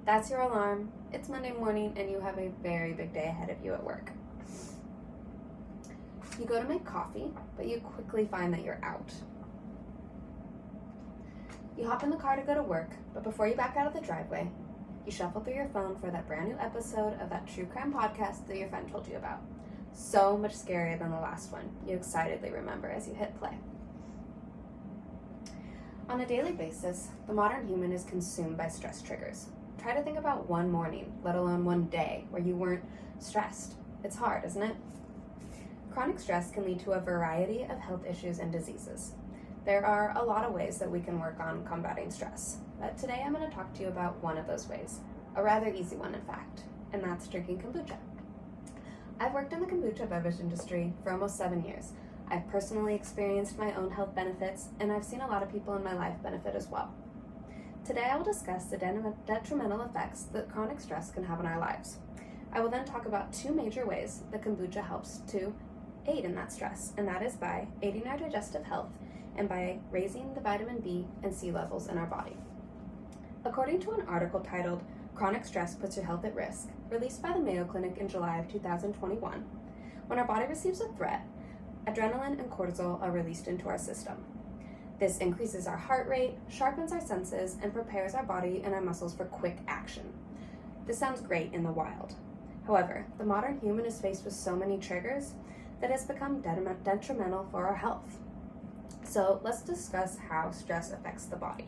That's your alarm. It's Monday morning and you have a very big day ahead of you at work. You go to make coffee, but you quickly find that you're out. You hop in the car to go to work, but before you back out of the driveway, you shuffle through your phone for that brand new episode of that true crime podcast that your friend told you about. So much scarier than the last one, you excitedly remember as you hit play. On a daily basis, the modern human is consumed by stress triggers. Try to think about one morning, let alone one day, where you weren't stressed. It's hard, isn't it? Chronic stress can lead to a variety of health issues and diseases. There are a lot of ways that we can work on combating stress, but today I'm going to talk to you about one of those ways, a rather easy one in fact, and that's drinking kombucha. I've worked in the kombucha beverage industry for almost 7 years. I've personally experienced my own health benefits, and I've seen a lot of people in my life benefit as well. Today I will discuss the detrimental effects that chronic stress can have on our lives. I will then talk about two major ways that kombucha helps to aid in that stress, and that is by aiding our digestive health and by raising the vitamin B and C levels in our body. According to an article titled "Chronic Stress Puts Your Health at Risk," released by the Mayo Clinic in July of 2021, when our body receives a threat, adrenaline and cortisol are released into our system. This increases our heart rate, sharpens our senses, and prepares our body and our muscles for quick action. This sounds great in the wild. However, the modern human is faced with so many triggers that it's become detrimental for our health. So let's discuss how stress affects the body.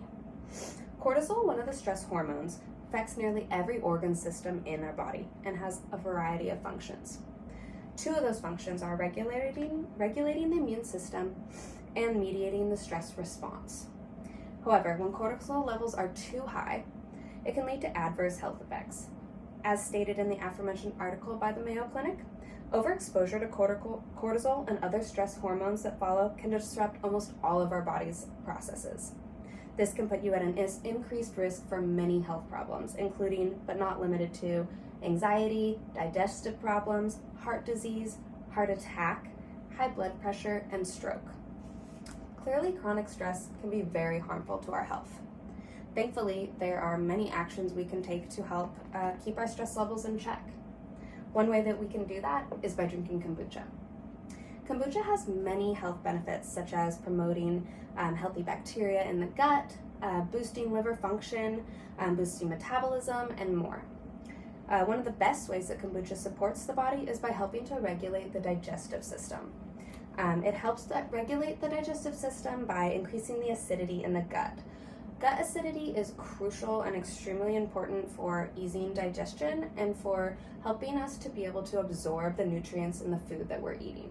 Cortisol, one of the stress hormones, affects nearly every organ system in our body and has a variety of functions. Two of those functions are regulating the immune system and mediating the stress response. However, when cortisol levels are too high, it can lead to adverse health effects. As stated in the aforementioned article by the Mayo Clinic, overexposure to cortisol and other stress hormones that follow can disrupt almost all of our body's processes. This can put you at an increased risk for many health problems, including, but not limited to, anxiety, digestive problems, heart disease, heart attack, high blood pressure, and stroke. Clearly, chronic stress can be very harmful to our health. Thankfully, there are many actions we can take to help keep our stress levels in check. One way that we can do that is by drinking kombucha. Kombucha has many health benefits, such as promoting healthy bacteria in the gut, boosting liver function, boosting metabolism, and more. One of the best ways that kombucha supports the body is by helping to regulate the digestive system. It helps regulate the digestive system by increasing the acidity in the gut. Gut acidity is crucial and extremely important for easing digestion and for helping us to be able to absorb the nutrients in the food that we're eating.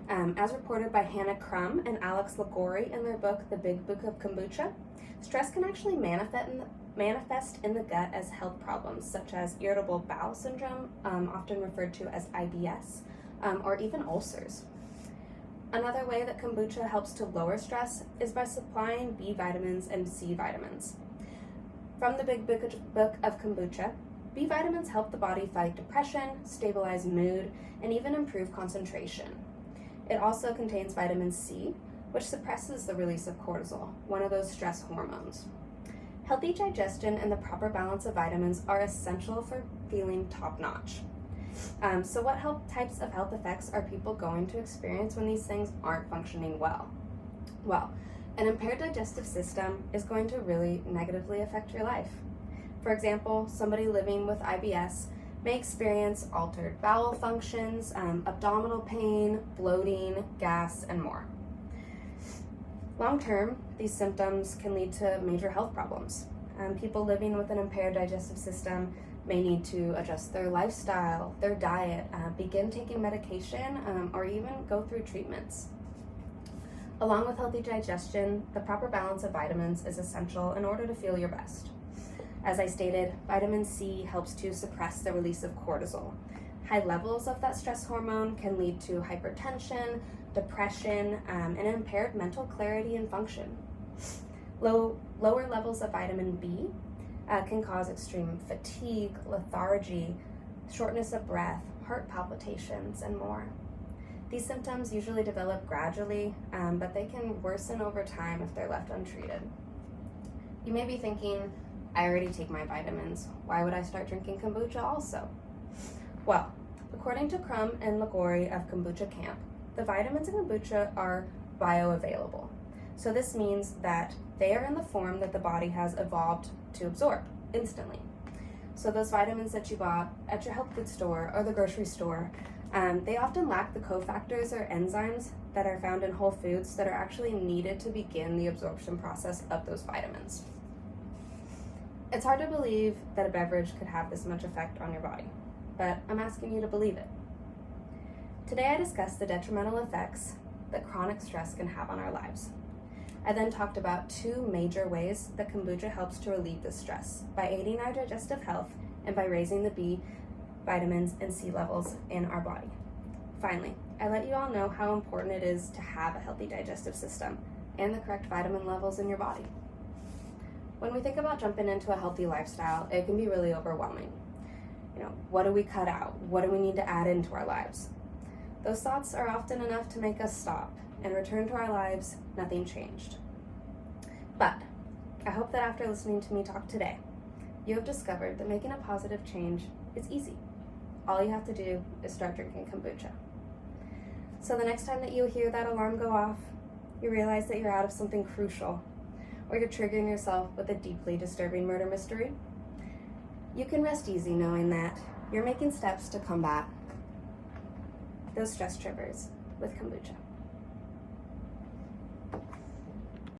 As reported by Hannah Crum and Alex Lagori in their book, The Big Book of Kombucha, stress can actually manifest in the gut as health problems such as irritable bowel syndrome, often referred to as IBS, or even ulcers. Another way that kombucha helps to lower stress is by supplying B vitamins and C vitamins. From the Big Book of Kombucha, B vitamins help the body fight depression, stabilize mood, and even improve concentration. It also contains vitamin C, which suppresses the release of cortisol, one of those stress hormones. Healthy digestion and the proper balance of vitamins are essential for feeling top-notch. So what types of health effects are people going to experience when these things aren't functioning well? Well, an impaired digestive system is going to really negatively affect your life. For example, somebody living with IBS may experience altered bowel functions, abdominal pain, bloating, gas, and more. Long-term, these symptoms can lead to major health problems. People living with an impaired digestive system may need to adjust their lifestyle, their diet, begin taking medication, or even go through treatments. Along with healthy digestion, the proper balance of vitamins is essential in order to feel your best. As I stated, vitamin C helps to suppress the release of cortisol. High levels of that stress hormone can lead to hypertension, depression, and impaired mental clarity and function. Lower levels of vitamin B can cause extreme fatigue, lethargy, shortness of breath, heart palpitations, and more. These symptoms usually develop gradually, but they can worsen over time if they're left untreated. You may be thinking, I already take my vitamins. Why would I start drinking kombucha also? Well, according to Crum and Liguori of Kombucha Camp, the vitamins in kombucha are bioavailable. So this means that they are in the form that the body has evolved to absorb instantly. So those vitamins that you bought at your health food store or the grocery store, they often lack the cofactors or enzymes that are found in whole foods that are actually needed to begin the absorption process of those vitamins. It's hard to believe that a beverage could have this much effect on your body, but I'm asking you to believe it. Today I discussed the detrimental effects that chronic stress can have on our lives. I then talked about 2 major ways that kombucha helps to relieve this stress, by aiding our digestive health and by raising the B vitamins and C levels in our body. Finally, I let you all know how important it is to have a healthy digestive system and the correct vitamin levels in your body. When we think about jumping into a healthy lifestyle, it can be really overwhelming. What do we cut out? What do we need to add into our lives? Those thoughts are often enough to make us stop and return to our lives, nothing changed. But I hope that after listening to me talk today, you have discovered that making a positive change is easy. All you have to do is start drinking kombucha. So the next time that you hear that alarm go off, you realize that you're out of something crucial, or you're triggering yourself with a deeply disturbing murder mystery, you can rest easy knowing that you're making steps to combat those stress triggers with kombucha.